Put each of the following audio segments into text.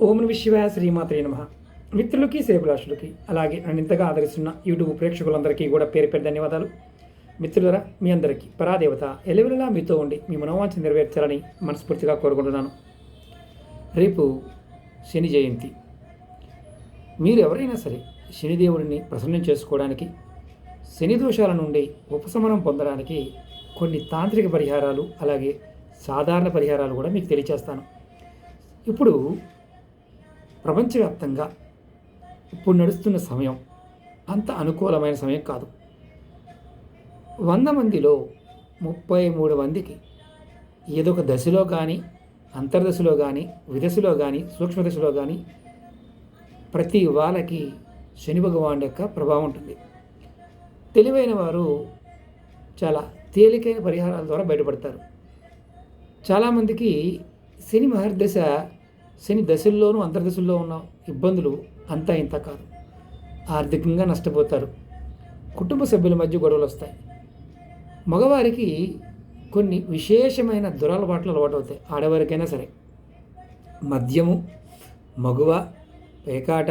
ఓం నమః శివాయ, శ్రీమాత్రే నమః. మిత్రులకి, శ్రేభిలాషులకి, అలాగే నన్ను ఇంతగా ఆదరిస్తున్న యూట్యూబ్ ప్రేక్షకులందరికీ కూడా పేరు పేరు ధన్యవాదాలు. మిత్రులరా, మీ అందరికీ పరాదేవత ఎల్లవెల్లలా మీతో ఉండి మీ మనోవాంఛ నెరవేర్చాలని మనస్ఫూర్తిగా కోరుకుంటున్నాను. రేపు శని జయంతి. మీరు ఎవరైనా సరే శనిదేవుడిని ప్రసన్నం చేసుకోవడానికి, శని దోషాల నుండి ఉపశమనం పొందడానికి కొన్ని తాంత్రిక పరిహారాలు, అలాగే సాధారణ పరిహారాలు కూడా మీకు తెలియచేస్తాను. ఇప్పుడు ప్రపంచవ్యాప్తంగా ఇప్పుడు నడుస్తున్న సమయం అంత అనుకూలమైన సమయం కాదు. 100 మందిలో 33 మందికి ఏదో ఒక దశలో కానీ, అంతర్దశలో కానీ, విదశలో కానీ, సూక్ష్మదశలో కానీ ప్రతి వాళ్ళకి శని భగవానుడి యొక్క ప్రభావం ఉంటుంది. తెలివైన వారు చాలా తేలికైన పరిహారాల ద్వారా బయటపడతారు. చాలామందికి శని మహర్దశ, శని దశల్లోనూ అంతర్దశల్లో ఉన్న ఇబ్బందులు అంతా ఇంత కాదు. ఆర్థికంగా నష్టపోతారు, కుటుంబ సభ్యుల మధ్య గొడవలు వస్తాయి, మగవారికి కొన్ని విశేషమైన దురలవాట్లు అలవాటు అవుతాయి. ఆడవారికైనా సరే మద్యము, మగువ, పేకాట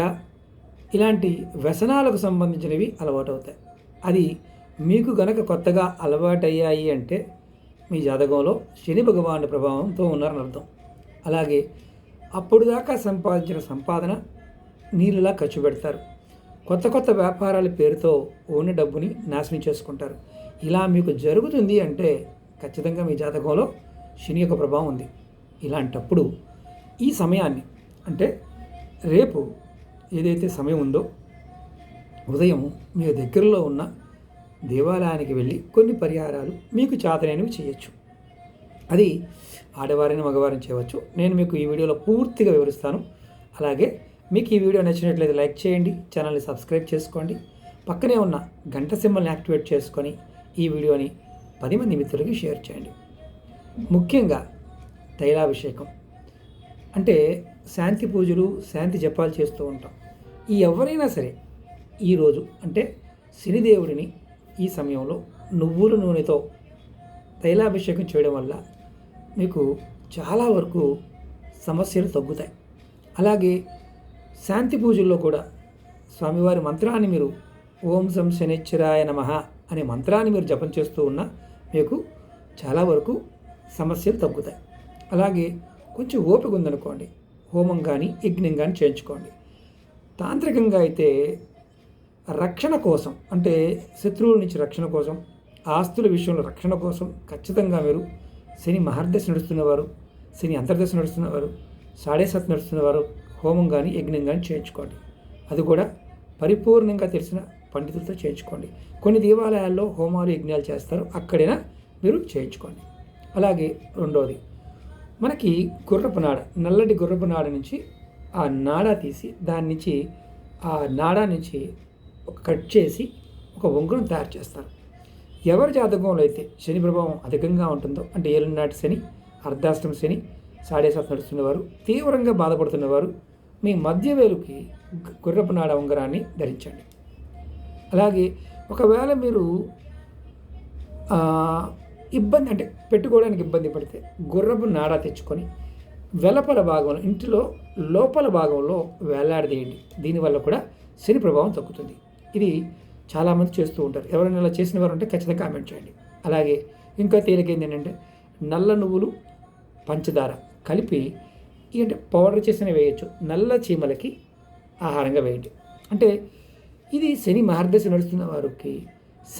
ఇలాంటి వ్యసనాలకు సంబంధించినవి అలవాటు అవుతాయి. అది మీకు గనక కొత్తగా అలవాటయ్యాయి అంటే మీ జాతకంలో శని భగవానుడి ప్రభావంతో ఉన్నారని అర్థం. అలాగే అప్పుడు దాకా సంపాదించిన సంపాదన నీళ్ళలా ఖర్చు పెడతారు. కొత్త కొత్త వ్యాపారాల పేరుతో ఉన్న డబ్బుని నాశనం చేసుకుంటారు. ఇలా మీకు జరుగుతుంది అంటే ఖచ్చితంగా మీ జాతకంలో శని యొక్క ప్రభావం ఉంది. ఇలాంటప్పుడు ఈ సమయాన్ని, అంటే రేపు ఏదైతే సమయం ఉందో ఉదయం మీ దగ్గరలో ఉన్న దేవాలయానికి వెళ్ళి కొన్ని పరిహారాలు మీకు చేతనైనవి చేయొచ్చు. అది ఆడవారిని, మగవారిని చేయవచ్చు. నేను మీకు ఈ వీడియోలో పూర్తిగా వివరిస్తాను. అలాగే మీకు ఈ వీడియో నచ్చినట్లయితే లైక్ చేయండి, ఛానల్ని సబ్స్క్రైబ్ చేసుకోండి, పక్కనే ఉన్న గంట సింబల్ని యాక్టివేట్ చేసుకొని ఈ వీడియోని 10 మంది మిత్రులకి షేర్ చేయండి. ముఖ్యంగా తైలాభిషేకం అంటే శాంతి పూజలు, శాంతి జపాలు చేస్తూ ఉంటాం. ఈ ఎవరైనా సరే ఈరోజు అంటే శనిదేవుడిని ఈ సమయంలో నువ్వుల నూనెతో తైలాభిషేకం చేయడం వల్ల మీకు చాలా వరకు సమస్యలు తగ్గుతాయి. అలాగే శాంతి పూజల్లో కూడా స్వామివారి మంత్రాన్ని మీరు ఓం సం శనిశ్చరాయ నమః అనే మంత్రాన్ని మీరు జపం చేస్తూ ఉన్నా మీకు చాలా వరకు సమస్యలు తగ్గుతాయి. అలాగే కొంచెం ఓపిక ఉందనుకోండి, హోమం కానీ యజ్ఞం కానీ చేయించుకోండి. తాంత్రికంగా అయితే రక్షణ కోసం, అంటే శత్రువుల నుంచి రక్షణ కోసం, ఆస్తుల విషయంలో రక్షణ కోసం ఖచ్చితంగా మీరు శని మహర్దశ నడుస్తున్నవారు, శని అంతర్దశ నడుస్తున్నవారు, 7.5 నడుస్తున్నవారు హోమం కానీ యజ్ఞం కానీ చేయించుకోండి. అది కూడా పరిపూర్ణంగా తెలిసిన పండితులతో చేయించుకోండి. కొన్ని దేవాలయాల్లో హోమాలు, యజ్ఞాలు చేస్తారు, అక్కడైనా మీరు చేయించుకోండి. అలాగే రెండవది, మనకి గుర్రపు నాడ, నల్లటి గుర్రపు నాడ నుంచి ఆ నాడ తీసి దాని నుంచి ఆ నాడ నుంచి కట్ చేసి ఒక ఉంగరం తయారు చేస్తారు. ఎవరి జాతకంలో అయితే శని ప్రభావం అధికంగా ఉంటుందో, అంటే ఏలునాటి శని, అర్ధాష్టమ శని, 7.5 నడుస్తున్నవారు, తీవ్రంగా బాధపడుతున్నవారు మీ మధ్య వేలుకి గుర్రపు నాడ ఉంగరాన్ని ధరించండి. అలాగే ఒకవేళ మీరు ఇబ్బంది, అంటే పెట్టుకోవడానికి ఇబ్బంది పడితే గుర్రపు నాడ తెచ్చుకొని వెలపల భాగంలో, ఇంటిలో లోపల భాగంలో వేలాడదీయండి. దీనివల్ల కూడా శని ప్రభావం తగ్గుతుంది. ఇది చాలామంది చేస్తూ ఉంటారు. ఎవరైనా ఇలా చేసిన వారు ఉంటే ఖచ్చితంగా కామెంట్ చేయండి. అలాగే ఇంకా తేలికైంది ఏంటంటే నల్ల నువ్వులు, పంచదార కలిపి, అంటే పౌడర్ చేసిన వేయచ్చు, నల్ల చీమలకి ఆహారంగా వేయండి. అంటే ఇది శని మహర్దశ నడుస్తున్న వారికి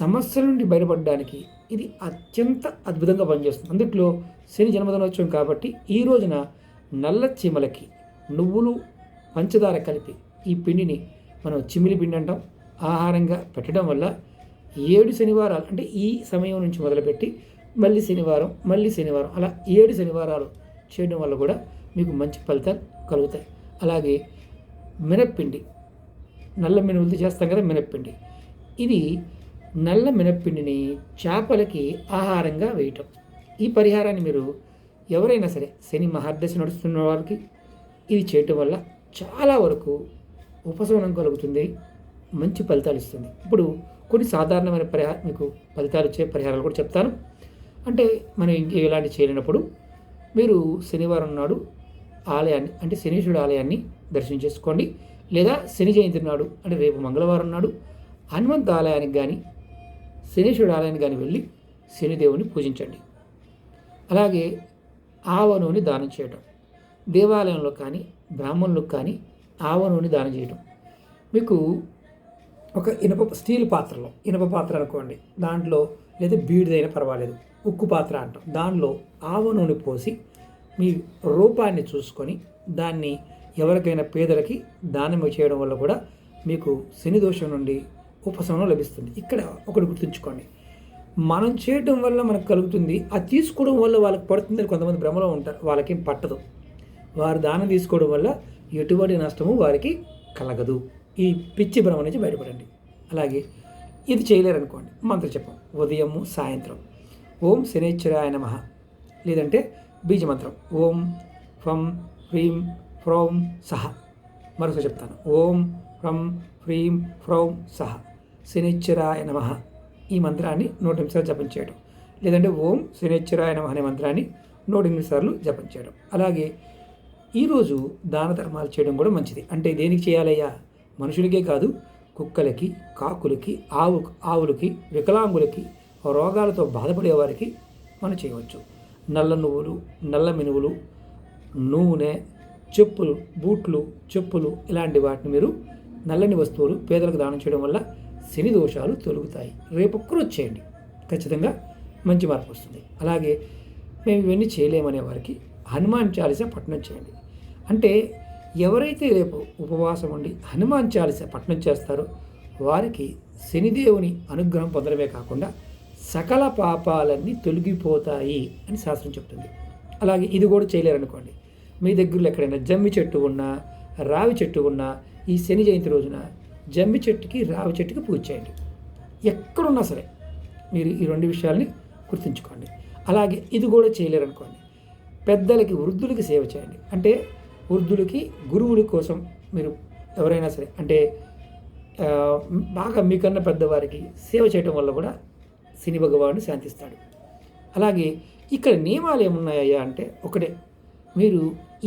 సమస్యల నుండి బయటపడడానికి ఇది అత్యంత అద్భుతంగా పనిచేస్తుంది. అందుట్లో శని జన్మదినోత్సవం కాబట్టి ఈ రోజున నల్ల చీమలకి నువ్వులు, పంచదార కలిపి ఈ పిండిని మనం చిమిలి పిండి అంటాం, ఆహారంగా పెట్టడం వల్ల 7 శనివారాలు, అంటే ఈ సమయం నుంచి మొదలుపెట్టి మళ్ళీ శనివారం అలా 7 శనివారాలు చేయడం వల్ల కూడా మీకు మంచి ఫలితాలు కలుగుతాయి. అలాగే మినప్పిండి, నల్ల మినుములతో చేస్తాం కదా మినప్పిండి, ఇది నల్ల మినప్పిండిని చేపలకి ఆహారంగా వేయటం. ఈ పరిహారాన్ని మీరు ఎవరైనా సరే శని మహర్దశ నడుస్తున్న వారికి ఇది చేయటం వల్ల చాలా వరకు ఉపశమనం కలుగుతుంది, మంచి ఫలితాలు ఇస్తుంది. ఇప్పుడు కొన్ని సాధారణమైన మీకు ఫలితాలు ఇచ్చే పరిహారాలు కూడా చెప్తాను. అంటే మనం ఎలాంటి చేయలేనప్పుడు మీరు శనివారం నాడు ఆలయాన్ని అంటే శనీశ్వరుడు ఆలయాన్ని దర్శనం చేసుకోండి. లేదా శని జయంతి నాడు అంటే రేపు మంగళవారం నాడు హనుమంత్ ఆలయానికి కానీ శనీశ్వరుడు ఆలయానికి కానీ వెళ్ళి శనిదేవుని పూజించండి. అలాగే ఆవ నూనె దానం చేయటం, దేవాలయంలో కానీ బ్రాహ్మణులకు కానీ ఆవ నూనె దానం చేయటం. మీకు ఒక స్టీల్ పాత్రలో, ఇనప పాత్ర అనుకోండి, దాంట్లో లేదా బీడిదైనా పర్వాలేదు, ఉక్కు పాత్ర అంటాం, దానిలో ఆవ నూనె పోసి మీ రూపాన్ని చూసుకొని దాన్ని ఎవరికైనా పేదలకి దానం చేయడం వల్ల కూడా మీకు శని దోషం నుండి ఉపశమనం లభిస్తుంది. ఇక్కడ ఒకటి గుర్తుంచుకోండి, మనం చేయడం వల్ల మనకు కలుగుతుంది, అది తీసుకోవడం వల్ల వాళ్ళకి పడుతుందని కొంతమంది భ్రమలో ఉంటారు. వాళ్ళకేం పట్టదు. వారు దానం తీసుకోవడం వల్ల ఎటువంటి నష్టము వారికి కలగదు. ఈ పిచ్చి భ్రమ నుంచి బయటపడండి. అలాగే ఇది చేయలేరనుకోండి, మంత్రం చెప్పం ఉదయము సాయంత్రం ఓం శనేశ్వరాయ నమః, లేదంటే బీజమంత్రం ఓం ఫం హ్రీం ఫ్రౌం సహ. మరొకసారి చెప్తాను, ఓం ఫ్రం హ్రీం ఫ్రౌం సహ శనేశ్వరాయ నమః. ఈ మంత్రాన్ని 108 సార్లు జపం చేయడం, లేదంటే ఓం శనేశ్వరాయ నమః అనే మంత్రాన్ని 108 సార్లు జపం చేయడం. అలాగే ఈరోజు దాన ధర్మాలు చేయడం కూడా మంచిది. అంటే దేనికి చేయాలయ్యా? మనుషులకే కాదు, కుక్కలకి, కాకులకి, ఆవులకి, వికలాంగులకి, రోగాలతో బాధపడేవారికి మనం చేయవచ్చు. నల్ల నువ్వులు, నల్ల మినువులు, నూనె, చెప్పులు, బూట్లు, చెప్పులు ఇలాంటి వాటిని మీరు నల్లని వస్తువులు పేదలకు దానం చేయడం వల్ల శని దోషాలు తొలగుతాయి. రేపొక్కరోజు చేయండి, ఖచ్చితంగా మంచి మార్పు వస్తుంది. అలాగే మేము ఇవన్నీ చేయలేమనే వారికి హనుమాన్ చాలీసా పఠనం చేయండి. అంటే ఎవరైతే రేపు ఉపవాసం ఉండి హనుమాన్ చాలీసా పఠనం చేస్తారో వారికి శనిదేవుని అనుగ్రహం పొందడమే కాకుండా సకల పాపాలన్నీ తొలగిపోతాయి అని శాస్త్రం చెప్తుంది. అలాగే ఇది కూడా చేయలేరనుకోండి, మీ దగ్గరలో ఎక్కడైనా జమ్మి చెట్టు ఉన్నా, రావి చెట్టు ఉన్నా, ఈ శని జయంతి రోజున జమ్మి చెట్టుకి, రావి చెట్టుకి పూజ చేయండి. ఎక్కడున్నా సరే మీరు ఈ 2 విషయాల్ని గుర్తుంచుకోండి. అలాగే ఇది కూడా చేయలేరనుకోండి, పెద్దలకి, వృద్ధులకి సేవ చేయండి. అంటే వృద్ధులకి, గురువుల కోసం మీరు ఎవరైనా సరే, అంటే బాగా మీకన్నా పెద్దవారికి సేవ చేయడం వల్ల కూడా శని భగవానుడు శాంతిస్తాడు. అలాగే ఇక్కడ నియమాలు ఏమున్నాయా అంటే ఒకటే, మీరు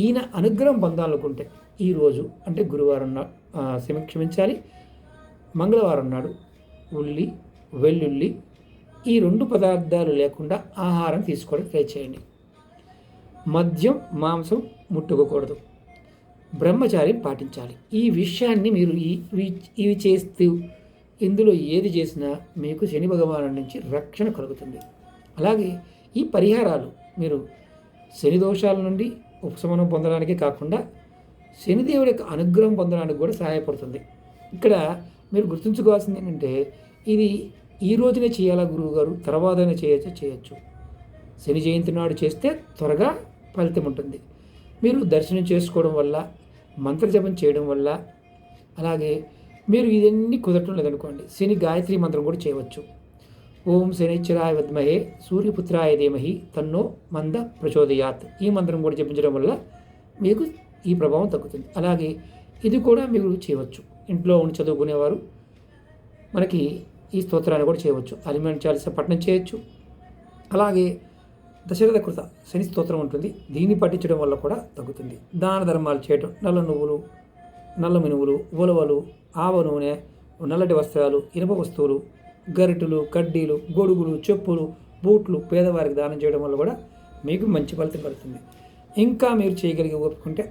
ఈయన అనుగ్రహం పొందాలనుకుంటే ఈరోజు అంటే గురువారం క్షమించాలి, మంగళవారం నాడు ఉల్లి, వెల్లుల్లి ఈ 2 పదార్థాలు లేకుండా ఆహారం తీసుకోవడం ట్రై చేయండి. మద్యం, మాంసం ముట్టుకోకూడదు, బ్రహ్మచార్యం పాటించాలి. ఈ విషయాన్ని మీరు ఇవి చేస్తూ ఇందులో ఏది చేసినా మీకు శని భగవాను నుంచి రక్షణ కలుగుతుంది. అలాగే ఈ పరిహారాలు మీరు శని దోషాల నుండి ఉపశమనం పొందడానికే కాకుండా శనిదేవుడి యొక్క అనుగ్రహం పొందడానికి కూడా సహాయపడుతుంది. ఇక్కడ మీరు గుర్తుంచుకోవాల్సింది ఏంటంటే, ఇది ఈ రోజునే చేయాలా గురువుగారు, తర్వాతనే చేయొచ్చు. శని జయంతి నాడు చేస్తే త్వరగా ఫలితం ఉంటుంది. మీరు దర్శనం చేసుకోవడం వల్ల, మంత్రజపం చేయడం వల్ల, అలాగే మీరు ఇవన్నీ కుదరటం లేదనుకోండి, శని గాయత్రి మంత్రం కూడా చేయవచ్చు. ఓం శనిశ్చరాయ విద్మహే సూర్యపుత్రాయ ధీమహి తన్నో మంద ప్రచోదయాత్. ఈ మంత్రం కూడా జపించడం వల్ల మీకు ఈ ప్రభావం తగ్గుతుంది. అలాగే ఇది కూడా మీరు చేయవచ్చు. ఇంట్లో ఉండి చదువుకునేవారు మనకి ఈ స్తోత్రాన్ని కూడా చేయవచ్చు. హనుమాన్ చాలీసా పఠనం చేయొచ్చు. అలాగే దశరథ కృత శని స్తోత్రం ఉంటుంది, దీన్ని పఠించడం వల్ల కూడా తగ్గుతుంది. దాన ధర్మాలు చేయటం, నల్ల నువ్వులు, నల్ల మినువులు, ఉలవలు, ఆవ నూనె, నల్లటి వస్త్రాలు, ఇనుప వస్తువులు, గరిటెలు, కడ్డీలు, గొడుగులు, చెప్పులు, బూట్లు పేదవారికి దానం చేయడం వల్ల కూడా మీకు మంచి ఫలితం కలుగుతుంది. ఇంకా మీరు చేయగలిగే ఒప్పుకుంటే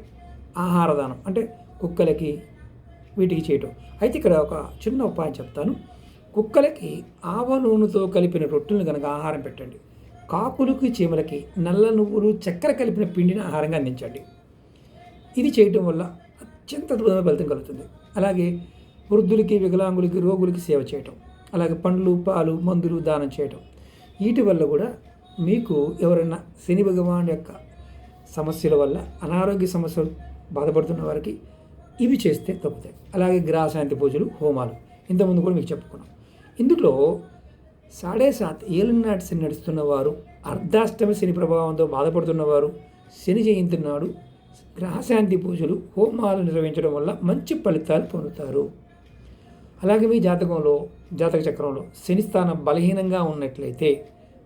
ఆహార దానం, అంటే కుక్కలకి వీటికి చేయటం. అయితే ఇక్కడ ఒక చిన్న ఉపాయం చెప్తాను. కుక్కలకి ఆవ నూనెతో కలిపిన రొట్టెలను కనుక ఆహారం పెట్టండి. కాకులకి, చీమలకి నల్ల నువ్వులు, చక్కెర కలిపిన పిండిని ఆహారంగా అందించండి. ఇది చేయటం వల్ల అత్యంత అద్భుతమైన ఫలితం కలుగుతుంది. అలాగే వృద్ధులకి, వికలాంగులకి, రోగులకి సేవ చేయటం, అలాగే పండ్లు, పాలు, మందులు దానం చేయటం, వీటి వల్ల కూడా మీకు ఎవరైనా శని భగవాన్ యొక్క సమస్యల వల్ల, అనారోగ్య సమస్యలు బాధపడుతున్న వారికి ఇవి చేస్తే తగ్గుతాయి. అలాగే గ్రహశాంతి పూజలు, హోమాలు ఇంతకుముందు కూడా మీకు చెప్పుకున్నాం. ఇందులో 7.5 ఏళ్ళనాటి శని నడుస్తున్నవారు, అర్ధాష్టమ శని ప్రభావంతో బాధపడుతున్నవారు శని జయంతి నాడు గ్రహశాంతి పూజలు, హోమాలు నిర్వహించడం వల్ల మంచి ఫలితాలు పొందుతారు. అలాగే మీ జాతక చక్రంలో శని స్థానం బలహీనంగా ఉన్నట్లయితే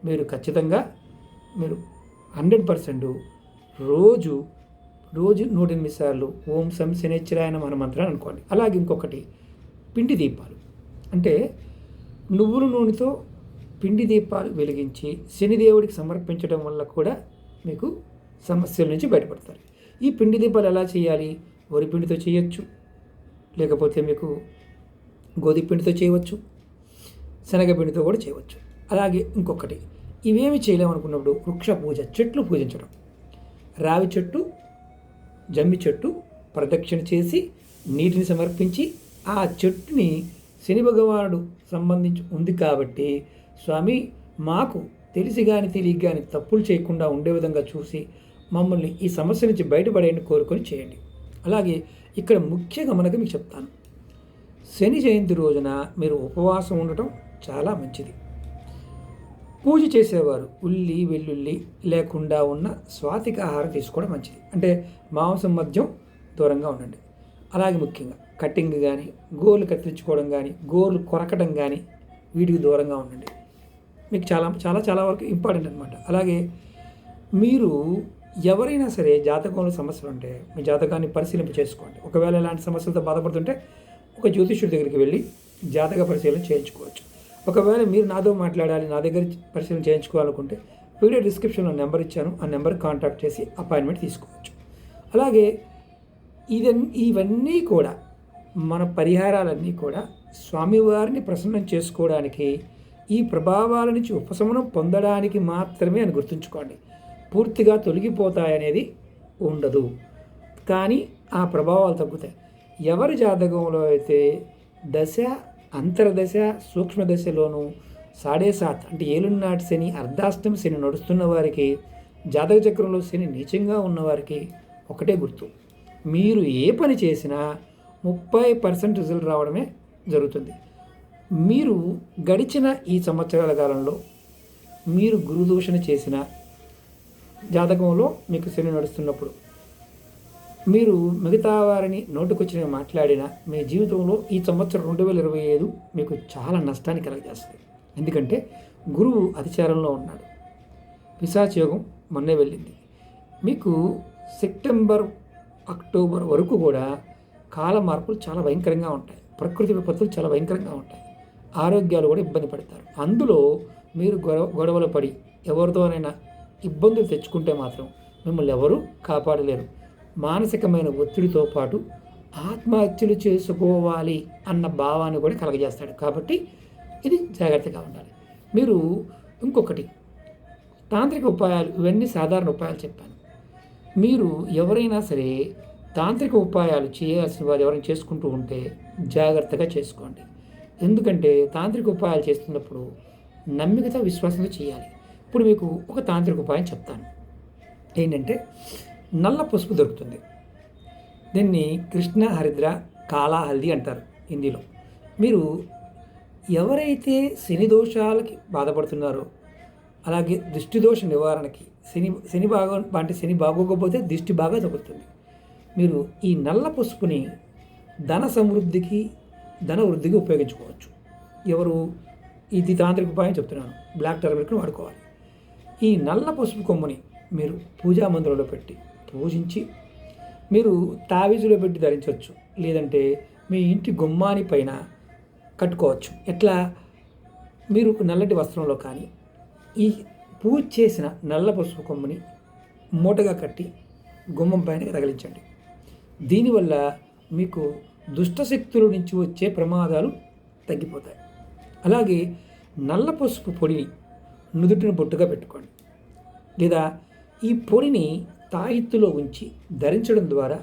మీరు ఖచ్చితంగా 100% రోజు రోజు 108 సార్లు ఓం సం శనిశ్చరాయ నమః అనే మంత్రాన్ని అనుకోండి. అలాగే ఇంకొకటి పిండి దీపాలు, అంటే నువ్వుల నూనెతో పిండి దీపాలు వెలిగించి శనిదేవుడికి సమర్పించడం వల్ల కూడా మీకు సమస్యల నుంచి బయటపడతారు. ఈ పిండి దీపాలు ఎలా చేయాలి? వరి పిండితో చేయొచ్చు, లేకపోతే మీకు గోధుమ పిండితో చేయవచ్చు, శనగపిండితో కూడా చేయవచ్చు. అలాగే ఇంకొకటి, ఇవేమి చేయలేమనుకున్నప్పుడు వృక్ష పూజ, చెట్లు పూజించడం. రావి చెట్టు, జమ్మి చెట్టు ప్రదక్షిణ చేసి నీటిని సమర్పించి ఆ చెట్టుని శని భగవానుడు సంబంధించి ఉంది కాబట్టి స్వామి మాకు తెలిసి కానీ తెలియక కానీ తప్పులు చేయకుండా ఉండే విధంగా చూసి మమ్మల్ని ఈ సమస్య నుంచి బయటపడేయండి కోరుకొని చేయండి. అలాగే ఇక్కడ ముఖ్యంగా మీకు చెప్తాను, శని జయంతి రోజున మీరు ఉపవాసం ఉండటం చాలా మంచిది. పూజ చేసేవారు ఉల్లి వెల్లుల్లి లేకుండా ఉన్న స్వాతిక ఆహారం తీసుకోవడం మంచిది. అంటే మాంసం మద్యం దూరంగా ఉండండి. అలాగే ముఖ్యంగా కటింగ్ కానీ, గోర్లు కత్తిరించుకోవడం కానీ, గోర్లు కొరకడం కానీ వీటికి దూరంగా ఉండండి. మీకు చాలా చాలా చాలా వరకు ఇంపార్టెంట్ అనమాట. అలాగే మీరు ఎవరైనా సరే జాతకంలో సమస్యలు ఉంటే మీ జాతకాన్ని పరిశీలింప చేసుకోండి. ఒకవేళ ఇలాంటి సమస్యలతో బాధపడుతుంటే ఒక జ్యోతిష్యుడి దగ్గరికి వెళ్ళి జాతక పరిశీలన చేయించుకోవచ్చు. ఒకవేళ మీరు నాతో మాట్లాడాలి, నా దగ్గర పరిశీలన చేయించుకోవాలనుకుంటే వీడియో డిస్క్రిప్షన్లో నెంబర్ ఇచ్చాను, ఆ నెంబర్కి కాంటాక్ట్ చేసి అపాయింట్మెంట్ తీసుకోవచ్చు. అలాగే ఇవన్నీ కూడా మన పరిహారాలన్నీ కూడా స్వామివారిని ప్రసన్నం చేసుకోవడానికి, ఈ ప్రభావాల నుంచి ఉపశమనం పొందడానికి మాత్రమే అని గుర్తుంచుకోండి. పూర్తిగా తొలగిపోతాయనేది ఉండదు, కానీ ఆ ప్రభావాలు తగ్గుతాయి. ఎవరి జాతకంలో అయితే దశ, అంతర్దశ, సూక్ష్మదశలోనూ 7.5 అంటే ఏలునాటి శని, అర్ధాష్టమి శని నడుస్తున్న వారికి, జాతక చక్రంలో శని నీచంగా ఉన్నవారికి ఒకటే గుర్తు, మీరు ఏ పని చేసినా 30% రిజల్ట్ రావడమే జరుగుతుంది. మీరు గడిచిన ఈ సంవత్సరాల కాలంలో మీరు గురుదూషణ చేసిన జాతకంలో మీకు శని నడుస్తున్నప్పుడు మీరు మిగతా వారిని నోటుకొచ్చిన మాట్లాడిన మీ జీవితంలో ఈ సంవత్సరం 2025 మీకు చాలా నష్టాన్ని కలగజేస్తుంది. ఎందుకంటే గురువు అతిచారంలో ఉన్నాడు. పిశాచ యోగం మొన్నే వెళ్ళింది. మీకు సెప్టెంబర్, అక్టోబర్ వరకు కూడా కాల మార్పులు చాలా భయంకరంగా ఉంటాయి. ప్రకృతి విపత్తులు చాలా భయంకరంగా ఉంటాయి. ఆరోగ్యాలు కూడా ఇబ్బంది పడతారు. అందులో మీరు గొడవలు పడి ఎవరితోనైనా ఇబ్బందులు తెచ్చుకుంటే మాత్రం మిమ్మల్ని ఎవరు కాపాడలేరు. మానసికమైన ఒత్తిడితో పాటు ఆత్మహత్యలు చేసుకోవాలి అన్న భావాన్ని కూడా కలగజేస్తాడు. కాబట్టి ఇది జాగ్రత్తగా ఉండాలి. మీరు ఇంకొకటి, తాంత్రిక ఉపాయాలు, ఇవన్నీ సాధారణ ఉపాయాలు చెప్పాను. మీరు ఎవరైనా సరే తాంత్రిక ఉపాయాలు చేయాల్సిన వారు ఎవరైనా చేసుకుంటూ ఉంటే జాగ్రత్తగా చేసుకోండి. ఎందుకంటే తాంత్రిక ఉపాయాలు చేస్తున్నప్పుడు నమ్మికతో, విశ్వాసంతో చేయాలి. ఇప్పుడు మీకు ఒక తాంత్రిక ఉపాయం చెప్తాను. ఏంటంటే నల్ల పసుపు దొరుకుతుంది. దీన్ని కృష్ణ హరిద్ర కాలా హల్దీ అంటారు హిందీలో. మీరు ఎవరైతే శని దోషాలకి బాధపడుతున్నారో, అలాగే దృష్టి దోష నివారణకి, శని బాగోకపోతే దిష్టి బాగా తగులుతుంది. మీరు ఈ నల్ల పసుపుని ధన సమృద్ధికి, ధన వృద్ధికి ఉపయోగించుకోవచ్చు. ఇది తాంత్రిక ఉపాయం చెప్తున్నాను. బ్లాక్ టర్మరిక్ను వాడుకోవాలి. ఈ నల్ల పసుపు కొమ్ముని మీరు పూజా మందిరంలో పెట్టి పూజించి, మీరు తావీజులో పెట్టి ధరించవచ్చు, లేదంటే మీ ఇంటి గుమ్మాని పైన కట్టుకోవచ్చు. ఎట్లా? మీరు నల్లటి వస్త్రంలో కానీ ఈ పూజ చేసిన నల్ల పసుపు కొమ్ముని మూటగా కట్టి గుమ్మం పైన తగిలించండి. దీనివల్ల మీకు దుష్టశక్తుల నుంచి వచ్చే ప్రమాదాలు తగ్గిపోతాయి. అలాగే నల్ల పసుపు పొడిని నుదుటిన బొట్టుగా పెట్టుకోండి, లేదా ఈ పొడిని తాయిత్తులో ఉంచి ధరించడం ద్వారా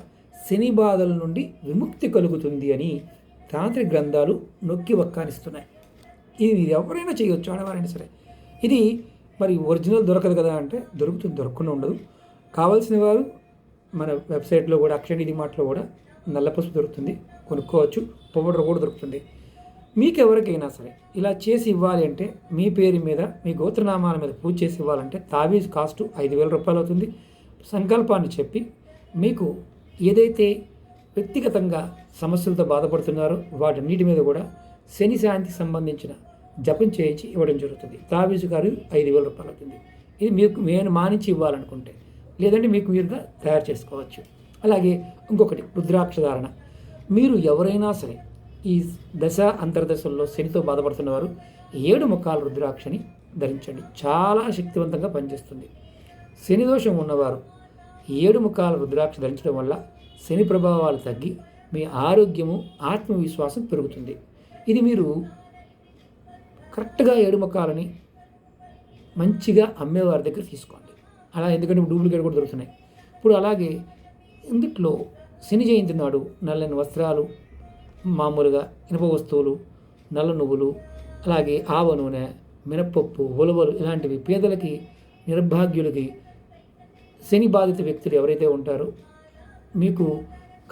శని బాధల నుండి విముక్తి కలుగుతుంది అని తాంత్రిక గ్రంథాలు నొక్కి వక్కానిస్తున్నాయి. ఇది మీరు ఎవరైనా చేయవచ్చు, ఆడవారైనా సరే. ఇది మరి ఒరిజినల్ దొరకదు కదా అంటే దొరుకుతుంది, దొరకకుండా ఉండదు. కావాల్సిన వారు మన వెబ్సైట్లో కూడా, అక్షయనిధి మార్ట్లో కూడా నల్ల పసుపు దొరుకుతుంది, కొనుక్కోవచ్చు. పౌడర్ కూడా దొరుకుతుంది. మీకు ఎవరికైనా సరే ఇలా చేసి ఇవ్వాలి అంటే, మీ పేరు మీద, మీ గోత్రనామాల మీద పూజ చేసి ఇవ్వాలంటే తావీజ్ కాస్ట్ 5,000 రూపాయలు అవుతుంది. సంకల్పాన్ని చెప్పి మీకు ఏదైతే వ్యక్తిగతంగా సమస్యలతో బాధపడుతున్నారో వాటన్నిటి మీద కూడా శని శాంతికి సంబంధించిన జపం చేయించి ఇవ్వడం జరుగుతుంది. తావీజు గారు 5,000 రూపాయలు అవుతుంది. ఇది మీకు నేను మానించి ఇవ్వాలనుకుంటే, లేదంటే మీకు మీరుగా తయారు చేసుకోవచ్చు. అలాగే ఇంకొకటి రుద్రాక్ష ధారణ. మీరు ఎవరైనా సరే ఈ దశ అంతర్దశల్లో శనితో బాధపడుతున్నవారు 7 ముఖాల రుద్రాక్షని ధరించండి. చాలా శక్తివంతంగా పనిచేస్తుంది. శని దోషం ఉన్నవారు 7 ముఖాల రుద్రాక్ష ధరించడం వల్ల శని ప్రభావాలు తగ్గి మీ ఆరోగ్యము ఆత్మవిశ్వాసం పెరుగుతుంది. ఇది మీరు కరెక్ట్గా 7 ముఖాలని మంచిగా అమ్మేవారి దగ్గర తీసుకోండి. అలా ఎందుకంటే డూప్లికేట్ కూడా దొరుకుతున్నాయి. ఇప్పుడు అలాగే ఇందుట్లో శని జయంతి నాడు నల్లని వస్త్రాలు, మామూలుగా ఇనుప వస్తువులు, నల్ల నువ్వులు, అలాగే ఆవ నూనె, మినప్పప్పు, ఉలవలు ఇలాంటివి పేదలకి, నిర్భాగ్యులకి, శని బాధిత వ్యక్తులు ఎవరైతే ఉంటారో, మీకు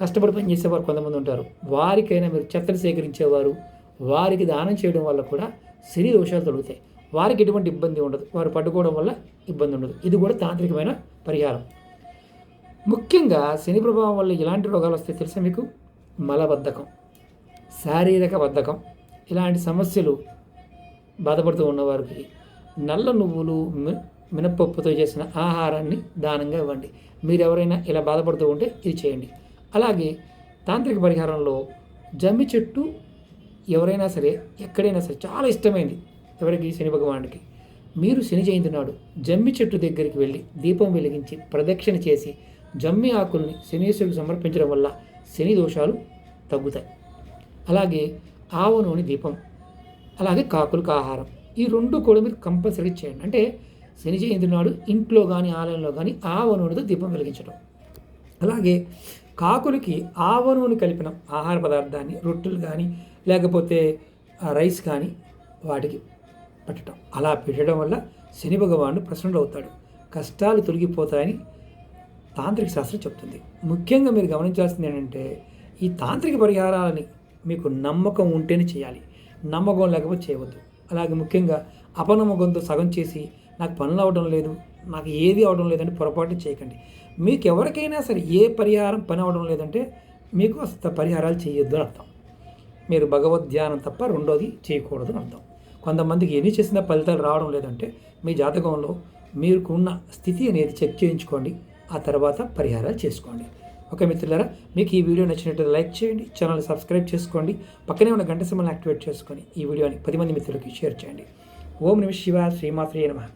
కష్టపడి పనిచేసేవారు కొంతమంది ఉంటారు, వారికైనా మీరు చెత్తలు సేకరించేవారు, వారికి దానం చేయడం వల్ల కూడా శని దోషాలు తొలుగుతాయి. వారికి ఎటువంటి ఇబ్బంది ఉండదు, వారు పట్టుకోవడం వల్ల ఇబ్బంది ఉండదు. ఇది కూడా తాంత్రికమైన పరిహారం. ముఖ్యంగా శని ప్రభావం వల్ల ఎలాంటి రోగాలు వస్తాయి తెలుసా మీకు? మలబద్ధకం, శారీరక బద్ధకం, ఇలాంటి సమస్యలు బాధపడుతూ ఉన్నవారికి నల్ల నువ్వులు, మినప్పప్పుతో చేసిన ఆహారాన్ని దానంగా ఇవ్వండి. మీరు ఎవరైనా ఇలా బాధపడుతూ ఉంటే ఇది చేయండి. అలాగే తాంత్రిక పరిహారంలో జమ్మి చెట్టు ఎవరైనా సరే ఎక్కడైనా సరే చాలా ఇష్టమైంది ఎవరికి? శని భగవానుడికి. మీరు శని జయంతి నాడు జమ్మి చెట్టు దగ్గరికి వెళ్ళి దీపం వెలిగించి ప్రదక్షిణ చేసి జమ్మి ఆకుల్ని శనీశ్వరుడికి సమర్పించడం వల్ల శని దోషాలు తగ్గుతాయి. అలాగే ఆవ నూనె దీపం, అలాగే కాకులకు ఆహారం, ఈ 2 కూడా మీరు కంపల్సరీ చేయండి. అంటే శని జయంతి నాడు ఇంట్లో కానీ ఆలయంలో కానీ ఆవ నూనెతో దీపం వెలిగించడం. అలాగే కాకులకి ఆవ నూనె కలిపిన ఆహార పదార్థాన్ని, రొట్టెలు కానీ లేకపోతే రైస్ కానీ వాటికి పెట్టడం. అలా పెట్టడం వల్ల శని భగవానుడు ప్రసన్నుడు అవుతాడు, కష్టాలు తొలగిపోతాయని తాంత్రిక శాస్త్రం చెప్తుంది. ముఖ్యంగా మీరు గమనించాల్సింది ఏంటంటే ఈ తాంత్రిక పరిహారాలని మీకు నమ్మకం ఉంటేనే చేయాలి, నమ్మకం లేకపోతే చేయవద్దు. అలాగే ముఖ్యంగా అపనమ్మకంతో సగం చేసి నాకు పనులు అవ్వడం లేదు, నాకు ఏది అవడం లేదని పొరపాటు చేయకండి. మీకు ఎవరికైనా సరే ఏ పరిహారం పని అవ్వడం లేదంటే మీకు అసలు పరిహారాలు చేయొద్దు అని అర్థం. మీరు భగవద్ ధ్యానం తప్ప రెండోది చేయకూడదు అని అర్థం. కొంతమందికి ఎన్ని చేసినా ఫలితాలు రావడం లేదంటే మీ జాతకంలో మీకు ఉన్న స్థితి అనేది చెక్ చేయించుకోండి, ఆ తర్వాత పరిహారాలు చేసుకోండి. ఓకే మిత్రులారా, మీకు ఈ వీడియో నచ్చినట్లయితే లైక్ చేయండి, ఛానల్ సబ్స్క్రైబ్ చేసుకోండి, పక్కనే ఉన్న గంట సింబల్ని యాక్టివేట్ చేసుకొని ఈ వీడియోని 10 మంది మిత్రులకి షేర్ చేయండి. ఓం నమః శివాయ, శ్రీమాత్రే నమః.